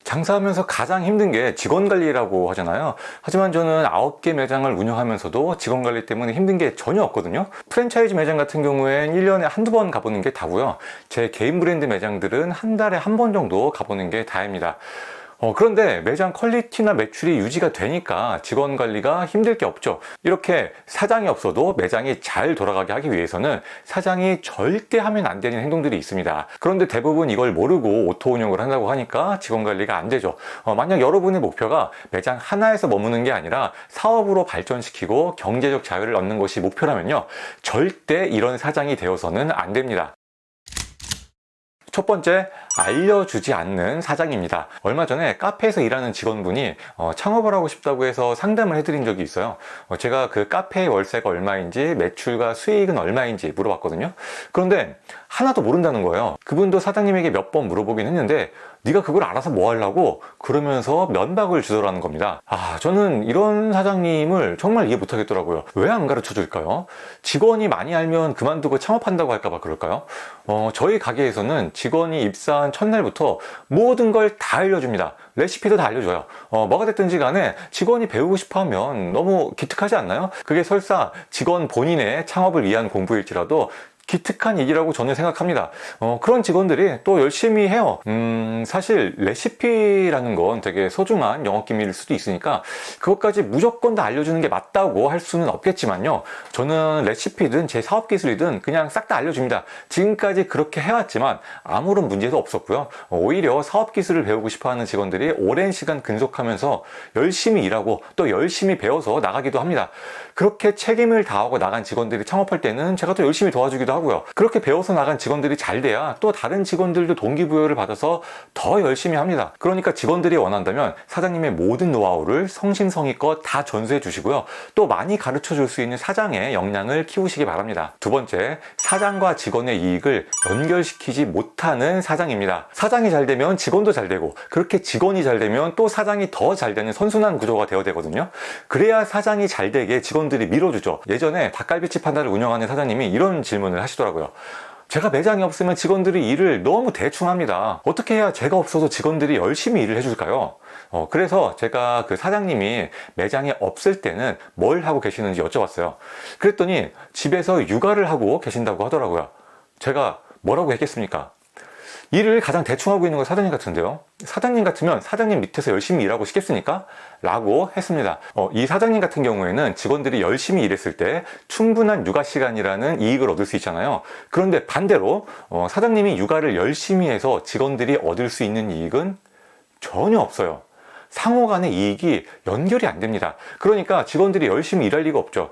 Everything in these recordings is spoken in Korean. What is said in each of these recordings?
장사하면서 가장 힘든 게 직원 관리라고 하잖아요. 하지만 저는 9개 매장을 운영하면서도 직원 관리 때문에 힘든 게 전혀 없거든요. 프랜차이즈 매장 같은 경우엔 1년에 한두 번 가보는 게 다고요. 제 개인 브랜드 매장들은 한 달에 한 번 정도 가보는 게 다입니다. 그런데 매장 퀄리티나 매출이 유지가 되니까 직원 관리가 힘들 게 없죠. 이렇게 사장이 없어도 매장이 잘 돌아가게 하기 위해서는 사장이 절대 하면 안 되는 행동들이 있습니다. 그런데 대부분 이걸 모르고 오토 운영을 한다고 하니까 직원 관리가 안 되죠. 만약 여러분의 목표가 매장 하나에서 머무는 게 아니라 사업으로 발전시키고 경제적 자유를 얻는 것이 목표라면요, 절대 이런 사장이 되어서는 안 됩니다. 첫 번째, 알려주지 않는 사장입니다. 얼마 전에 카페에서 일하는 직원분이 창업을 하고 싶다고 해서 상담을 해드린 적이 있어요. 제가 그 카페의 월세가 얼마인지 매출과 수익은 얼마인지 물어봤거든요. 그런데 하나도 모른다는 거예요. 그분도 사장님에게 몇 번 물어보긴 했는데 네가 그걸 알아서 뭐 하려고 그러면서 면박을 주더라는 겁니다. 저는 이런 사장님을 정말 이해 못하겠더라고요. 왜 안 가르쳐 줄까요? 직원이 많이 알면 그만두고 창업한다고 할까봐 그럴까요? 저희 가게에서는 직원이 입사한 첫날부터 모든 걸 다 알려줍니다. 레시피도 다 알려줘요. 뭐가 됐든지 간에 직원이 배우고 싶어 하면 너무 기특하지 않나요? 그게 설사 직원 본인의 창업을 위한 공부일지라도 기특한 일이라고 저는 생각합니다. 그런 직원들이 또 열심히 해요. 사실 레시피라는 건 되게 소중한 영업기밀일 수도 있으니까 그것까지 무조건 다 알려주는 게 맞다고 할 수는 없겠지만요, 저는 레시피든 제 사업기술이든 그냥 싹 다 알려줍니다. 지금까지 그렇게 해왔지만 아무런 문제도 없었고요. 오히려 사업기술을 배우고 싶어하는 직원들이 오랜 시간 근속하면서 열심히 일하고 또 열심히 배워서 나가기도 합니다. 그렇게 책임을 다하고 나간 직원들이 창업할 때는 제가 또 열심히 도와주기도 하고요. 그렇게 배워서 나간 직원들이 잘 돼야 또 다른 직원들도 동기부여를 받아서 더 열심히 합니다. 그러니까 직원들이 원한다면 사장님의 모든 노하우를 성심성의껏 다 전수해 주시고요. 또 많이 가르쳐 줄 수 있는 사장의 역량을 키우시기 바랍니다. 두 번째, 사장과 직원의 이익을 연결시키지 못하는 사장입니다. 사장이 잘 되면 직원도 잘 되고, 그렇게 직원이 잘 되면 또 사장이 더 잘 되는 선순환 구조가 되어야 되거든요. 그래야 사장이 잘 되게 직원들이 밀어주죠. 예전에 닭갈비집 하나를 운영하는 사장님이 이런 질문을 하시더라고요. 제가 매장이 없으면 직원들이 일을 너무 대충 합니다. 어떻게 해야 제가 없어도 직원들이 열심히 일을 해줄까요? 그래서 제가 그 사장님이 매장에 없을 때는 뭘 하고 계시는지 여쭤봤어요. 그랬더니 집에서 육아를 하고 계신다고 하더라고요. 제가 뭐라고 했겠습니까? 일을 가장 대충 하고 있는 건 사장님 같은데요. 사장님 같으면 사장님 밑에서 열심히 일하고 싶겠습니까? 라고 했습니다. 이 사장님 같은 경우에는 직원들이 열심히 일했을 때 충분한 육아 시간이라는 이익을 얻을 수 있잖아요. 그런데 반대로 사장님이 육아를 열심히 해서 직원들이 얻을 수 있는 이익은 전혀 없어요. 상호 간의 이익이 연결이 안 됩니다. 그러니까 직원들이 열심히 일할 리가 없죠.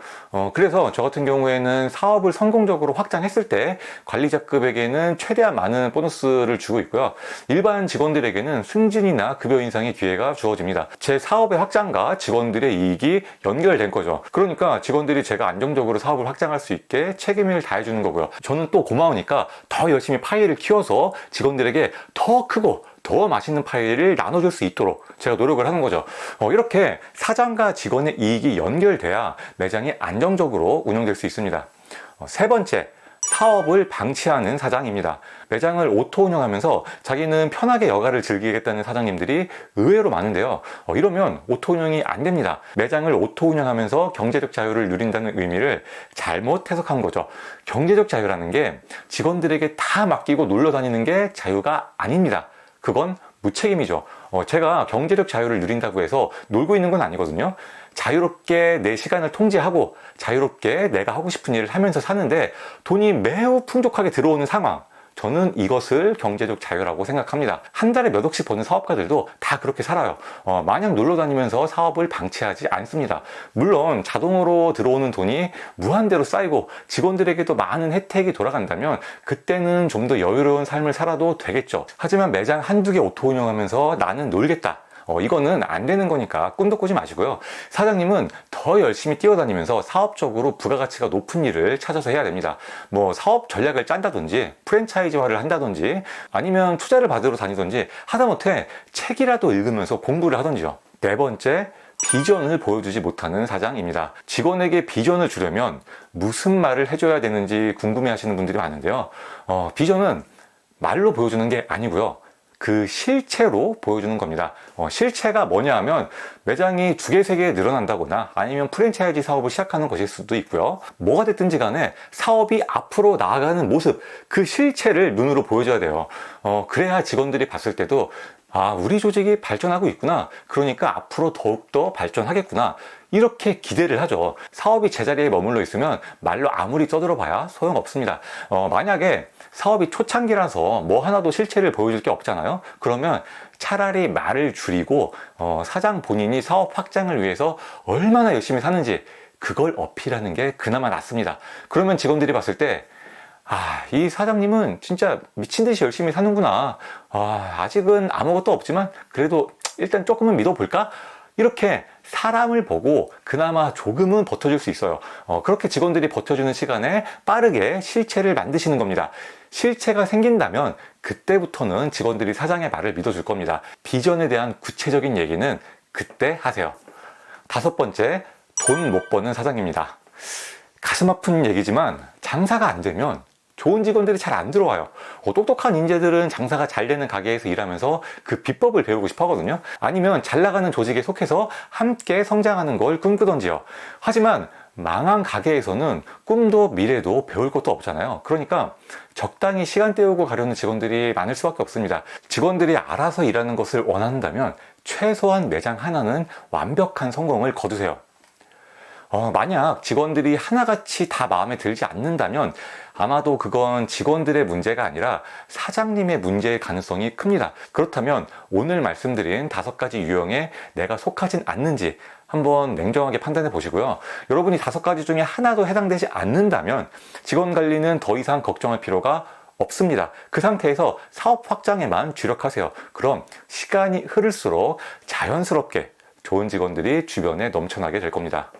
그래서 저 같은 경우에는 사업을 성공적으로 확장했을 때 관리자급에게는 최대한 많은 보너스를 주고 있고요. 일반 직원들에게는 승진이나 급여 인상의 기회가 주어집니다. 제 사업의 확장과 직원들의 이익이 연결된 거죠. 그러니까 직원들이 제가 안정적으로 사업을 확장할 수 있게 책임을 다해주는 거고요. 저는 또 고마우니까 더 열심히 파이를 키워서 직원들에게 더 크고 더 맛있는 파이를 나눠줄 수 있도록 제가 노력을 하는 거죠. 이렇게 사장과 직원의 이익이 연결돼야 매장이 안정적으로 운영될 수 있습니다. 세 번째, 사업을 방치하는 사장입니다. 매장을 오토 운영하면서 자기는 편하게 여가를 즐기겠다는 사장님들이 의외로 많은데요. 이러면 오토 운영이 안 됩니다. 매장을 오토 운영하면서 경제적 자유를 누린다는 의미를 잘못 해석한 거죠. 경제적 자유라는 게 직원들에게 다 맡기고 놀러 다니는 게 자유가 아닙니다. 그건 무책임이죠. 제가 경제적 자유를 누린다고 해서 놀고 있는 건 아니거든요. 자유롭게 내 시간을 통제하고 자유롭게 내가 하고 싶은 일을 하면서 사는데 돈이 매우 풍족하게 들어오는 상황, 저는 이것을 경제적 자유라고 생각합니다. 한 달에 몇 억씩 버는 사업가들도 다 그렇게 살아요. 마냥 놀러 다니면서 사업을 방치하지 않습니다. 물론 자동으로 들어오는 돈이 무한대로 쌓이고 직원들에게도 많은 혜택이 돌아간다면 그때는 좀 더 여유로운 삶을 살아도 되겠죠. 하지만 매장 한두 개 오토 운영하면서 나는 놀겠다, 이거는 안 되는 거니까 꿈도 꾸지 마시고요. 사장님은 더 열심히 뛰어다니면서 사업적으로 부가가치가 높은 일을 찾아서 해야 됩니다. 사업 전략을 짠다든지 프랜차이즈화를 한다든지 아니면 투자를 받으러 다니든지 하다못해 책이라도 읽으면서 공부를 하든지요. 네 번째, 비전을 보여주지 못하는 사장입니다. 직원에게 비전을 주려면 무슨 말을 해줘야 되는지 궁금해 하시는 분들이 많은데요. 비전은 말로 보여주는 게 아니고요. 그 실체로 보여주는 겁니다. 실체가 뭐냐 하면 매장이 2개, 3개 늘어난다거나 아니면 프랜차이즈 사업을 시작하는 것일 수도 있고요. 뭐가 됐든지 간에 사업이 앞으로 나아가는 모습, 그 실체를 눈으로 보여줘야 돼요. 그래야 직원들이 봤을 때도 아, 우리 조직이 발전하고 있구나. 그러니까 앞으로 더욱더 발전하겠구나. 이렇게 기대를 하죠. 사업이 제자리에 머물러 있으면 말로 아무리 떠들어 봐야 소용없습니다. 만약에 사업이 초창기라서 뭐 하나도 실체를 보여줄 게 없잖아요. 그러면 차라리 말을 줄이고 사장 본인이 사업 확장을 위해서 얼마나 열심히 사는지 그걸 어필하는 게 그나마 낫습니다. 그러면 직원들이 봤을 때 이 사장님은 진짜 미친 듯이 열심히 사는구나. 아직은 아무것도 없지만 그래도 일단 조금은 믿어볼까? 이렇게 사람을 보고 그나마 조금은 버텨줄 수 있어요. 그렇게 직원들이 버텨주는 시간에 빠르게 실체를 만드시는 겁니다. 실체가 생긴다면 그때부터는 직원들이 사장의 말을 믿어줄 겁니다. 비전에 대한 구체적인 얘기는 그때 하세요. 5번째, 돈 못 버는 사장입니다. 가슴 아픈 얘기지만 장사가 안 되면 좋은 직원들이 잘 안 들어와요. 똑똑한 인재들은 장사가 잘 되는 가게에서 일하면서 그 비법을 배우고 싶어 하거든요. 아니면 잘 나가는 조직에 속해서 함께 성장하는 걸 꿈꾸던지요. 하지만 망한 가게에서는 꿈도 미래도 배울 것도 없잖아요. 그러니까 적당히 시간 때우고 가려는 직원들이 많을 수밖에 없습니다. 직원들이 알아서 일하는 것을 원한다면 최소한 매장 하나는 완벽한 성공을 거두세요. 만약 직원들이 하나같이 다 마음에 들지 않는다면 아마도 그건 직원들의 문제가 아니라 사장님의 문제일 가능성이 큽니다. 그렇다면 오늘 말씀드린 5가지 유형에 내가 속하진 않는지 한번 냉정하게 판단해 보시고요. 여러분이 5가지 중에 하나도 해당되지 않는다면 직원 관리는 더 이상 걱정할 필요가 없습니다. 그 상태에서 사업 확장에만 주력하세요. 그럼 시간이 흐를수록 자연스럽게 좋은 직원들이 주변에 넘쳐나게 될 겁니다.